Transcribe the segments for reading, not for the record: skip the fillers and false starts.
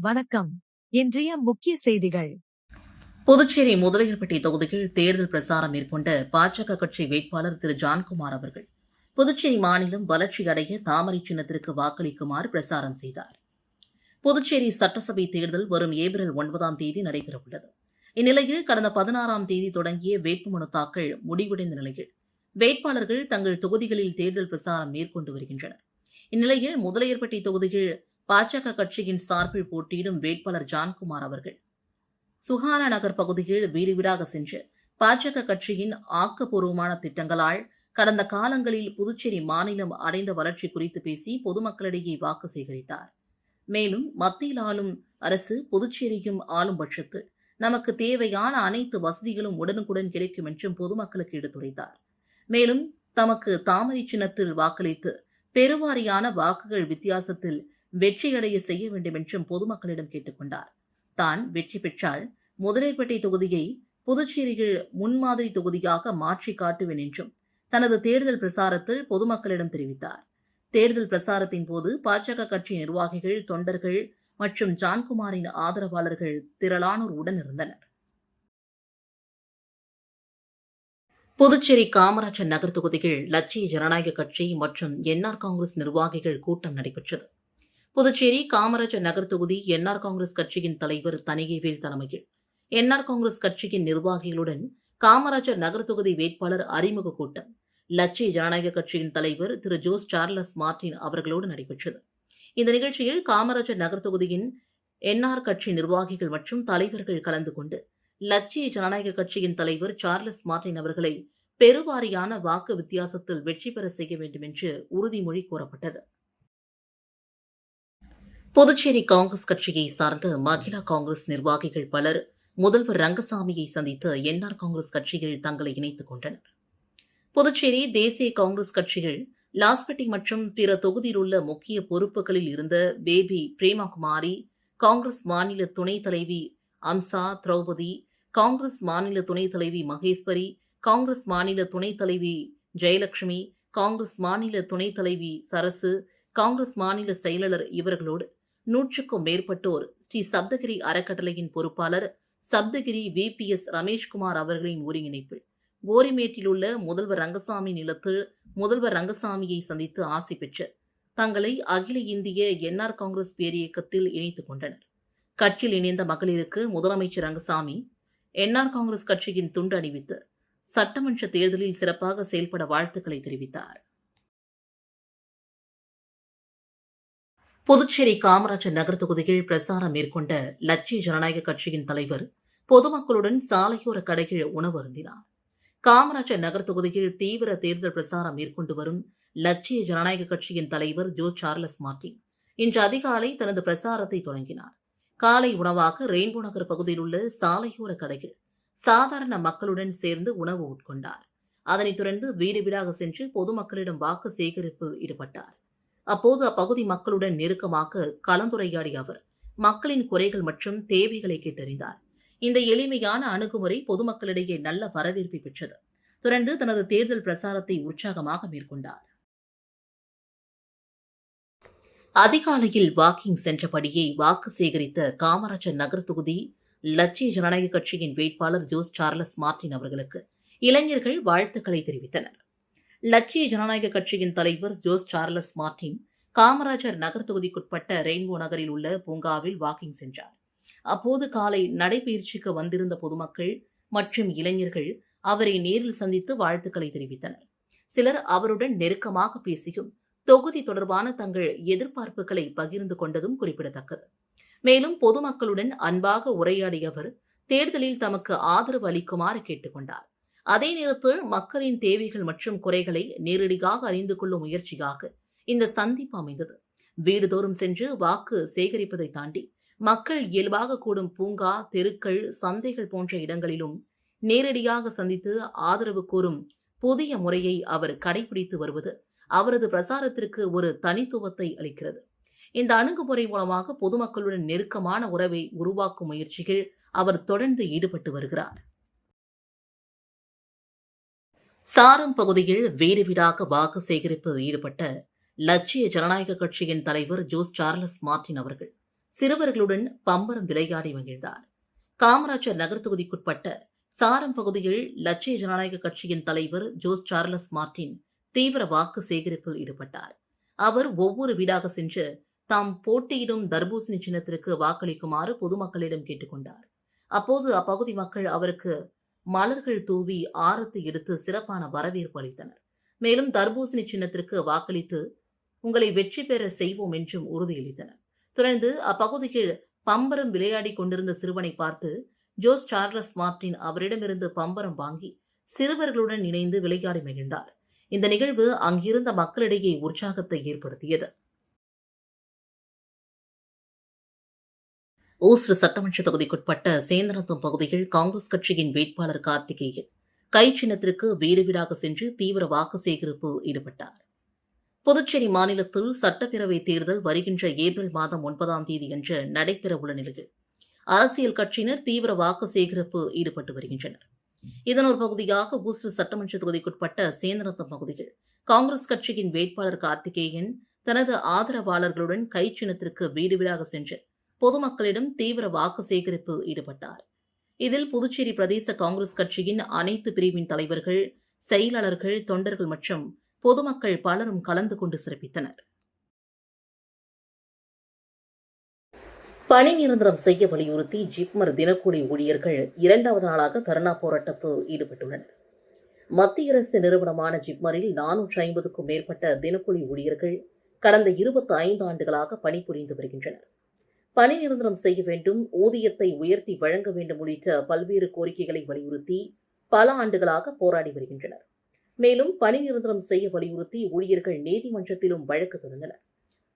வணக்கம். இன்றைய முக்கிய செய்திகள். புதுச்சேரி முதலியார்பட்டி தொகுதியில் தேர்தல் பிரசாரம் மேற்கொண்ட பாஜக கட்சி வேட்பாளர் திரு ஜான்குமார் அவர்கள் புதுச்சேரி மாநிலம் வளர்ச்சி அடைய தாமரை சின்னத்திற்கு வாக்களிக்குமாறு பிரசாரம் செய்தார். புதுச்சேரி சட்டசபை தேர்தல் வரும் ஏப்ரல் 9ஆம் தேதி நடைபெறவுள்ளது. இந்நிலையில் கடந்த 16ஆம் தேதி தொடங்கிய வேட்புமனு தாக்கல் முடிவடைந்த நிலையில் வேட்பாளர்கள் தங்கள் தொகுதிகளில் தேர்தல் பிரசாரம் மேற்கொண்டு வருகின்றனர். இந்நிலையில் முதலியார்பட்டி தொகுதியில் பாஜக கட்சியின் சார்பில் போட்டியிடும் வேட்பாளர் ஜான்குமார் அவர்கள் சுஹானா நகர் பகுதியில் வீடு வீடாக சென்று பாஜக கட்சியின் ஆக்கப்பூர்வமான திட்டங்களால் கடந்த காலங்களில் புதுச்சேரி மாநிலம் அடைந்த வளர்ச்சி குறித்து பேசி பொதுமக்களிடையே வாக்கு சேகரித்தார். மேலும் மத்தியில் ஆளும் அரசு புதுச்சேரியும் ஆளும் பட்சத்தில் நமக்கு தேவையான அனைத்து வசதிகளும் உடனுக்குடன் கிடைக்கும் என்றும் பொதுமக்களுக்கு எடுத்துரைத்தார். மேலும் தமக்கு தாமரை சின்னத்தில் வாக்களித்து பெருவாரியான வாக்குகள் வித்தியாசத்தில் வெற்றியடைய செய்ய வேண்டும் என்றும் பொதுமக்களிடம் கேட்டுக் கொண்டார். தான் வெற்றி பெற்றால் முதலியார்பட்டி தொகுதியை புதுச்சேரியில் முன்மாதிரி தொகுதியாக மாற்றி காட்டுவேன் என்றும் தனது தேர்தல் பிரசாரத்தில் பொதுமக்களிடம் தெரிவித்தார். தேர்தல் பிரசாரத்தின் போது பாஜக கட்சி நிர்வாகிகள், தொண்டர்கள் மற்றும் ஜான்குமாரின் ஆதரவாளர்கள் திரளானோர் உடனிருந்தனர். புதுச்சேரி காமராஜர் நகர் தொகுதியில் லட்சிய ஜனநாயக கட்சி மற்றும் என்ஆர் காங்கிரஸ் நிர்வாகிகள் கூட்டம் நடைபெற்றது. புதுச்சேரி காமராஜர் நகர் தொகுதி என்ஆர் காங்கிரஸ் கட்சியின் தலைவர் தனிகைவேல் தலைமையில் என்ஆர் காங்கிரஸ் கட்சியின் நிர்வாகிகளுடன் காமராஜர் நகர் தொகுதி வேட்பாளர் அறிமுக கூட்டம் லட்சிய ஜனநாயக கட்சியின் தலைவர் திரு ஜோஸ் சார்லஸ் மார்டின் அவர்களோடு நடைபெற்றது. இந்த நிகழ்ச்சியில் காமராஜர் நகர் தொகுதியின் என்ஆர் கட்சி நிர்வாகிகள் மற்றும் தலைவர்கள் கலந்து கொண்டு லட்சிய ஜனநாயக கட்சியின் தலைவர் சார்லஸ் மார்டின் அவர்களை பெருவாரியான வாக்கு வித்தியாசத்தில் வெற்றி பெற செய்ய வேண்டும் என்று உறுதிமொழி கூறப்பட்டது. புதுச்சேரி காங்கிரஸ் கட்சியை சார்ந்த மகிழா காங்கிரஸ் நிர்வாகிகள் பலர் முதல்வர் ரங்கசாமியை சந்தித்து என்ஆர் காங்கிரஸ் கட்சியில் தங்களை இணைத்துக் கொண்டனர். புதுச்சேரி தேசிய காங்கிரஸ் கட்சிகள் லாஸ்பேட்டை மற்றும் பிற தொகுதியில் உள்ள முக்கிய பொறுப்புகளில் இருந்த பேபி பிரேமகுமாரி, காங்கிரஸ் மாநில துணைத் தலைவி அம்சா திரௌபதி, காங்கிரஸ் மாநில துணைத் தலைவி மகேஸ்வரி, காங்கிரஸ் மாநில துணைத் தலைவி ஜெயலட்சுமி, காங்கிரஸ் மாநில துணைத் தலைவி சரசு, காங்கிரஸ் மாநில செயலாளர் இவர்களோடு 100க்கும் மேற்பட்டோர் ஸ்ரீ சப்தகிரி அறக்கட்டளையின் பொறுப்பாளர் சப்தகிரி VPS ரமேஷ்குமார் அவர்களின் ஒருங்கிணைப்பில் கோரிமேட்டில் உள்ள முதல்வர் ரங்கசாமி நிலத்தில் முதல்வர் ரங்கசாமியை சந்தித்து ஆசி பெற்று தங்களை அகில இந்திய என்ஆர் காங்கிரஸ் பேரியக்கத்தில் இணைத்துக் கொண்டனர். கட்சியில் இணைந்த மகளிருக்கு முதலமைச்சர் ரங்கசாமி என்ஆர் காங்கிரஸ் கட்சியின் துண்டு அணிவித்து சட்டமன்ற தேர்தலில் சிறப்பாக செயல்பட வாழ்த்துக்களை தெரிவித்தார். புதுச்சேரி காமராஜர் நகர் தொகுதியில் பிரசாரம் மேற்கொண்ட லட்சிய ஜனநாயக கட்சியின் தலைவர் பொதுமக்களுடன் சாலையோர கடையில் உணவு அருந்தினார். காமராஜர் நகர் தொகுதியில் தீவிர தேர்தல் பிரசாரம் மேற்கொண்டு வரும் லட்சிய ஜனநாயக கட்சியின் தலைவர் ஜோஸ் சார்லஸ் மார்டின் இன்று அதிகாலை தனது பிரசாரத்தை தொடங்கினார். காலை உணவாக ரெயின்போ நகர் பகுதியில் உள்ள சாலையோர கடையில் சாதாரண மக்களுடன் சேர்ந்து உணவு உட்கொண்டார். அதனைத் தொடர்ந்து வீடு வீடாக சென்று பொதுமக்களிடம் வாக்கு சேகரிப்பில் ஈடுபட்டார். அப்போது அப்பகுதி மக்களுடன் நெருக்கமாக கலந்துரையாடிய அவர் மக்களின் குறைகள் மற்றும் தேவைகளை கேட்டறிந்தார். இந்த எளிமையான அணுகுமுறை பொதுமக்களிடையே நல்ல வரவேற்பை பெற்றது. தொடர்ந்து தனது தேர்தல் பிரசாரத்தை உற்சாகமாக மேற்கொண்டார். அதிகாலையில் வாக்கிங் சென்றபடியே வாக்கு சேகரித்த காமராஜர் நகர் தொகுதி லட்சிய ஜனநாயக கட்சியின் வேட்பாளர் ஜோஸ் சார்லஸ் மார்டின் அவர்களுக்கு இளைஞர்கள் வாழ்த்துக்களை தெரிவித்தனர். லட்சிய ஜனநாயக கட்சியின் தலைவர் Jose Charles Martin Kamarajar Nagar தொகுதிக்குட்பட்ட ரெயின்போ நகரில் உள்ள பூங்காவில் வாக்கிங் சென்றார். அப்போது காலை நடைபயிற்சிக்கு வந்திருந்த பொதுமக்கள் மற்றும் இளைஞர்கள் அவரை நேரில் சந்தித்து வாழ்த்துக்களை தெரிவித்தனர். சிலர் அவருடன் நெருக்கமாக பேசியும் தொகுதி தொடர்பான தங்கள் எதிர்பார்ப்புகளை பகிர்ந்து கொண்டதும் குறிப்பிடத்தக்கது. மேலும் பொதுமக்களுடன் அன்பாக உரையாடிய அவர் தேர்தலில் தமக்கு ஆதரவு அளிக்குமாறு கேட்டுக் கொண்டார். அதே நேரத்தில் மக்களின் தேவைகள் மற்றும் குறைகளை நேரடியாக அறிந்து கொள்ளும் முயற்சியாக இந்த சந்திப்பு அமைந்தது. வீடுதோறும் சென்று வாக்கு சேகரிப்பதை தாண்டி மக்கள் இயல்பாக கூடும் பூங்கா, தெருக்கள், சந்தைகள் போன்ற இடங்களிலும் நேரடியாக சந்தித்து ஆதரவு கோரும் புதிய முறையை அவர் கடைபிடித்து வருவது அவரது பிரசாரத்திற்கு ஒரு தனித்துவத்தை அளிக்கிறது. இந்த அணுகுமுறை மூலமாக பொதுமக்களுடன் நெருக்கமான உறவை உருவாக்கும் முயற்சிகள் அவர் தொடர்ந்து ஈடுபட்டு வருகிறார். சாரம் பகுதியில் வீடு வீடாக வாக்கு சேகரிப்பில் ஈடுபட்ட லட்சிய ஜனநாயக கட்சியின் தலைவர் ஜோஸ் சார்லஸ் மார்டின் அவர்கள் சிறுவர்களுடன் பம்பரம் விளையாடி மகிழ்ந்தார். காமராஜர் நகர் தொகுதிக்குட்பட்ட சாரம் பகுதியில் லட்சிய ஜனநாயக கட்சியின் தலைவர் ஜோஸ் சார்லஸ் மார்டின் தீவிர வாக்கு சேகரிப்பில் ஈடுபட்டார். அவர் ஒவ்வொரு வீடாக சென்று தாம் போட்டியிடும் தர்பூசணி சின்னத்திற்கு வாக்களிக்குமாறு பொதுமக்களிடம் கேட்டுக் கொண்டார். அப்போது அப்பகுதி மக்கள் அவருக்கு மலர்கள் தூவி ஆரத்தி எடுத்து சிறப்பான வரவேற்பு அளித்தனர். மேலும் தர்பூசணி சின்னத்திற்கு வாக்களித்து உங்களை வெற்றி பெற செய்வோம் என்றும் உறுதியளித்தனர். தொடர்ந்து அப்பகுதியில் பம்பரம் விளையாடிக் கொண்டிருந்த சிறுவனை பார்த்து ஜோஸ் சார்லஸ் மார்டின் அவரிடமிருந்து பம்பரம் வாங்கி சிறுவர்களுடன் இணைந்து விளையாடி மகிழ்ந்தார். இந்த நிகழ்வு அங்கிருந்த மக்களிடையே உற்சாகத்தை ஏற்படுத்தியது. ஓசூர் சட்டமன்ற தொகுதிக்குட்பட்ட சேந்தனத்தம் பகுதியில் காங்கிரஸ் கட்சியின் வேட்பாளர் கார்த்திகேயன் கை சின்னத்திற்கு வீடு வீடாக சென்று தீவிர வாக்கு சேகரிப்பில் ஈடுபட்டார். புதுச்சேரி மாநிலத்தில் சட்டப்பேரவை தேர்தல் வருகின்ற ஏப்ரல் மாதம் 9ஆம் தேதியன்று நடைபெறவுள்ள நிலையில் அரசியல் கட்சியினர் தீவிர வாக்கு சேகரிப்பில் ஈடுபட்டு வருகின்றனர். இதன் ஒரு பகுதியாக ஓசூர் சட்டமன்ற தொகுதிக்குட்பட்ட சேந்தனத்தம் பகுதியில் காங்கிரஸ் கட்சியின் வேட்பாளர் கார்த்திகேயன் தனது ஆதரவாளர்களுடன் கை சின்னத்திற்கு வீடு வீடாக சென்று பொதுமக்களிடம் தீவிர வாக்கு சேகரிப்பில் ஈடுபட்டார். இதில் புதுச்சேரி பிரதேச காங்கிரஸ் கட்சியின் அனைத்து பிரிவின் தலைவர்கள், செயலாளர்கள், தொண்டர்கள் மற்றும் பொதுமக்கள் பலரும் கலந்து கொண்டு சிறப்பித்தனர். பணி நிரந்தரம் செய்ய வலியுறுத்தி ஜிப்மர் தினக்கூலி ஊழியர்கள் 2வது நாளாக தர்ணா போராட்டத்தில் ஈடுபட்டுள்ளனர். மத்திய அரசு நிறுவனமான ஜிப்மரில் 450க்கும் மேற்பட்ட தினக்கூலி ஊழியர்கள் கடந்த 25 ஆண்டுகளாக பணிபுரிந்து வருகின்றனர். பணி நிரந்தரம் செய்ய வேண்டும், ஊதியத்தை உயர்த்தி வழங்க வேண்டும் உள்ளிட்ட பல்வேறு கோரிக்கைகளை வலியுறுத்தி பல ஆண்டுகளாக போராடி வருகின்றனர். மேலும் பணி நிரந்தரம் செய்ய வலியுறுத்தி ஊழியர்கள் நீதிமன்றத்திலும் வழக்கு தொடர்ந்தனர்.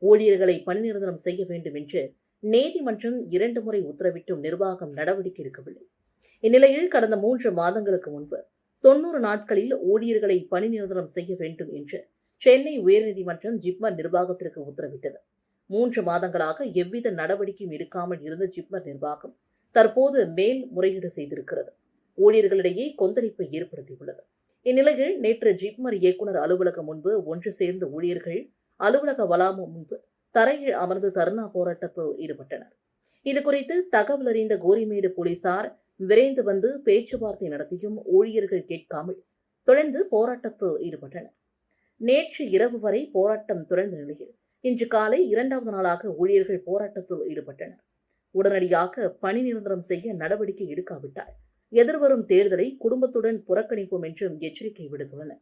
ஊழியர்களை பணி நிரந்தரம் செய்ய வேண்டும் என்று நீதிமன்றம் 2 முறை உத்தரவிட்டும் நிர்வாகம் நடவடிக்கை எடுக்கவில்லை. இந்நிலையில் கடந்த 3 மாதங்களுக்கு முன்பு 90 நாட்களில் ஊழியர்களை பணி நிரந்தரம் செய்ய வேண்டும் என்று சென்னை உயர்நீதிமன்றம் ஜிப்மர் நிர்வாகத்திற்கு உத்தரவிட்டது. 3 மாதங்களாக எவ்வித நடவடிக்கையும் எடுக்காமல் இருந்த ஜிப்மர் நிர்வாகம் தற்போது மேல் முறையீடு செய்திருக்கிறது. ஊழியர்களிடையே கொந்தளிப்பை ஏற்படுத்தியுள்ளது. இந்நிலையில் நேற்று ஜிப்மர் இயக்குநர் அலுவலகம் முன்பு ஒன்று சேர்ந்த ஊழியர்கள் அலுவலக வளாகம் முன்பு தரையில் அமர்ந்து தர்ணா போராட்டத்தில் ஈடுபட்டனர். இதுகுறித்து தகவல் அறிந்த கோரிமேடு போலீசார் விரைந்து வந்து பேச்சுவார்த்தை நடத்தியும் ஊழியர்கள் கேட்காமல் தொடர்ந்து போராட்டத்தில் ஈடுபட்டனர். நேற்று இரவு வரை போராட்டம் தொடர்ந்த நிலையில் இன்று காலை 2வது நாளாக ஊழியர்கள் போராட்டத்தில் ஈடுபட்டனர். உடனடியாக பணி நிரந்தரம் செய்ய நடவடிக்கை எடுக்காவிட்டால் எதிர்வரும் தேர்தலை குடும்பத்துடன் புறக்கணிப்போம் என்றும் எச்சரிக்கை விடுத்துள்ளனர்.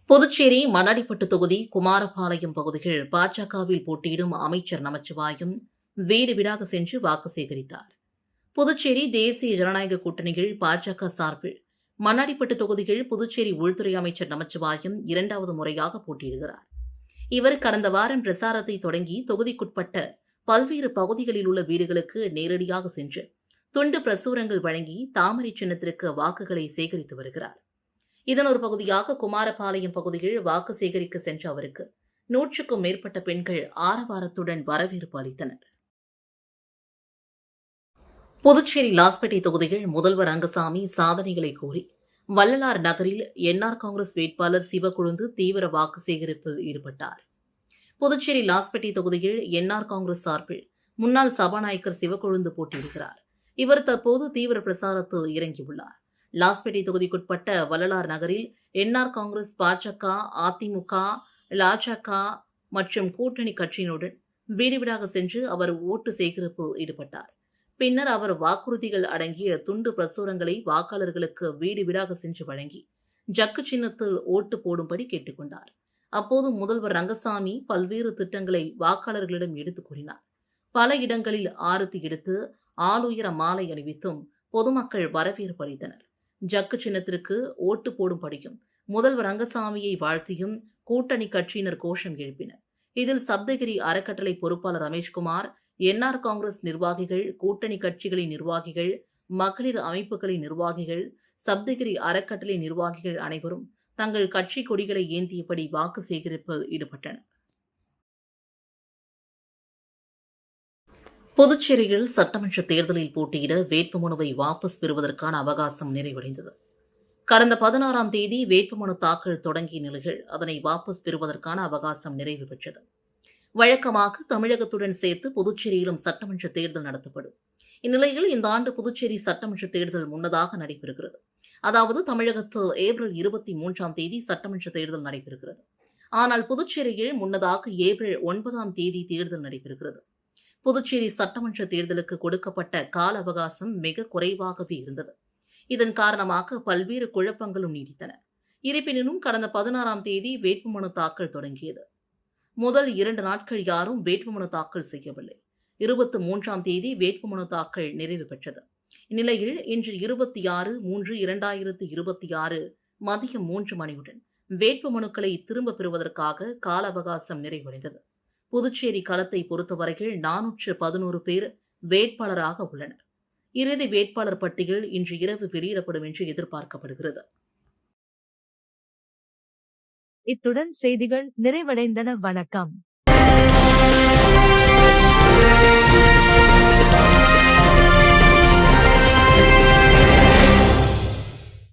புதுச்சேரி மண்ணாடிப்பட்டு தொகுதி குமாரபாளையம் பகுதியில் பாஜகவில் போட்டியிடும் அமைச்சர் நமச்சிவாயம் வீடு வீடாக சென்று வாக்கு சேகரித்தார். புதுச்சேரி தேசிய ஜனநாயக கூட்டணியில் பாஜக சார்பில் மண்ணாடிப்பட்டு தொகுதியில் புதுச்சேரி உள்துறை அமைச்சர் நமச்சிவாயம் 2வது முறையாக போட்டியிடுகிறார். இவர் கடந்த வாரம் பிரசாரத்தை தொடங்கி தொகுதிக்குட்பட்ட பல்வேறு பகுதிகளில் உள்ள வீடுகளுக்கு நேரடியாக சென்று துண்டு பிரசுரங்கள் வழங்கி தாமரை சின்னத்திற்கு வாக்குகளை சேகரித்து வருகிறார். இதன் ஒரு பகுதியாக குமாரபாளையம் பகுதியில் வாக்கு சேகரிக்க சென்ற அவருக்கு 100க்கும் மேற்பட்ட பெண்கள் ஆரவாரத்துடன் வரவேற்பு அளித்தனர். புதுச்சேரி லாஸ்பேட்டை தொகுதியில் முதல்வர் ரங்கசாமி சாதனைகளை கூறி வள்ளலார் நகரில் என்ஆர் காங்கிரஸ் வேட்பாளர் சிவக்கொழுந்து தீவிர வாக்கு சேகரிப்பில் ஈடுபட்டார். புதுச்சேரி லாஸ்பேட்டை தொகுதியில் என்ஆர் காங்கிரஸ் சார்பில் முன்னாள் சபாநாயகர் சிவக்கொழுந்து போட்டியிடுகிறார். இவர் தற்போது தீவிர பிரசாரத்தில் இறங்கியுள்ளார். லாஸ்பேட்டை தொகுதிக்குட்பட்ட வள்ளலார் நகரில் என்ஆர் காங்கிரஸ், பாஜக, அதிமுக, லாஜக மற்றும் கூட்டணி கட்சியினுடன் வீடு வீடாக சென்று அவர் ஓட்டு சேகரிப்பில் ஈடுபட்டார். பின்னர் அவர் வாக்குறுதிகள் அடங்கிய துண்டு பிரசுரங்களை வாக்காளர்களுக்கு வீடு வீடாக சென்று வழங்கி ஜக்கு சின்னத்தில் ஓட்டு போடும்படி கேட்டுக்கொண்டார். அப்போது முதல்வர் ரங்கசாமி பல்வேறு திட்டங்களை வாக்காளர்களிடம் எடுத்துக் கூறினார். பல இடங்களில் ஆரத்தி எடுத்து ஆளுயர மாலை அணிவித்தும் பொதுமக்கள் வரவேற்பு அளித்தனர். ஜக்கு சின்னத்திற்கு ஓட்டு போடும்படியும் முதல்வர் ரங்கசாமியை வாழ்த்தியும் கூட்டணி கட்சியினர் கோஷம் எழுப்பினர். இதில் சப்தகிரி அறக்கட்டளை பொறுப்பாளர் ரமேஷ்குமார், என்ஆர் காங்கிரஸ் நிர்வாகிகள், கூட்டணி கட்சிகளின் நிர்வாகிகள், மகளிர் அமைப்புகளின் நிர்வாகிகள், சப்தகிரி அறக்கட்டளை நிர்வாகிகள் அனைவரும் தங்கள் கட்சி கொடிகளை ஏந்தியபடி வாக்கு சேகரிப்பில் ஈடுபட்டனர். புதுச்சேரியில் சட்டமன்ற தேர்தலில் போட்டியிட வேட்புமனுவை வாபஸ் பெறுவதற்கான அவகாசம் நிறைவடைந்தது. கடந்த 16ஆம் தேதி வேட்புமனு தாக்கல் தொடங்கிய நிலையில் அதனை வாபஸ் பெறுவதற்கான அவகாசம் நிறைவு பெற்றது. வழக்கமாக தமிழகத்துடன் சேர்த்து புதுச்சேரியிலும் சட்டமன்ற தேர்தல் நடத்தப்படும். இந்நிலையில் இந்த ஆண்டு புதுச்சேரி சட்டமன்ற தேர்தல் முன்னதாக நடைபெறுகிறது. அதாவது தமிழகத்தில் ஏப்ரல் 23ஆம் தேதி சட்டமன்ற தேர்தல் நடைபெறுகிறது. ஆனால் புதுச்சேரியில் முன்னதாக ஏப்ரல் 9ஆம் தேதி தேர்தல் நடைபெறுகிறது. புதுச்சேரி சட்டமன்ற தேர்தலுக்கு கொடுக்கப்பட்ட கால அவகாசம் மிக குறைவாகவே இருந்தது. இதன் காரணமாக பல்வேறு குழப்பங்களும் நீடித்தன. இருப்பினும் கடந்த 16ஆம் தேதி வேட்புமனு தாக்கல் தொடங்கியது. முதல் 2 நாட்கள் யாரும் வேட்புமனு தாக்கல் செய்யவில்லை. 23ஆம் தேதி வேட்புமனு தாக்கல் நிறைவு பெற்றது. இந்நிலையில் இன்று 26/3/2026 மதியம் 3 மணியுடன் வேட்புமனுக்களை திரும்பப் பெறுவதற்காக கால அவகாசம் நிறைவடைந்தது. புதுச்சேரி களத்தை பொறுத்தவரையில் 411 பேர் வேட்பாளராக உள்ளனர். இறுதி வேட்பாளர் பட்டியல் இன்று இரவு வெளியிடப்படும் என்று எதிர்பார்க்கப்படுகிறது. இத்துடன் செய்திகள் நிறைவடைந்தன. வணக்கம்.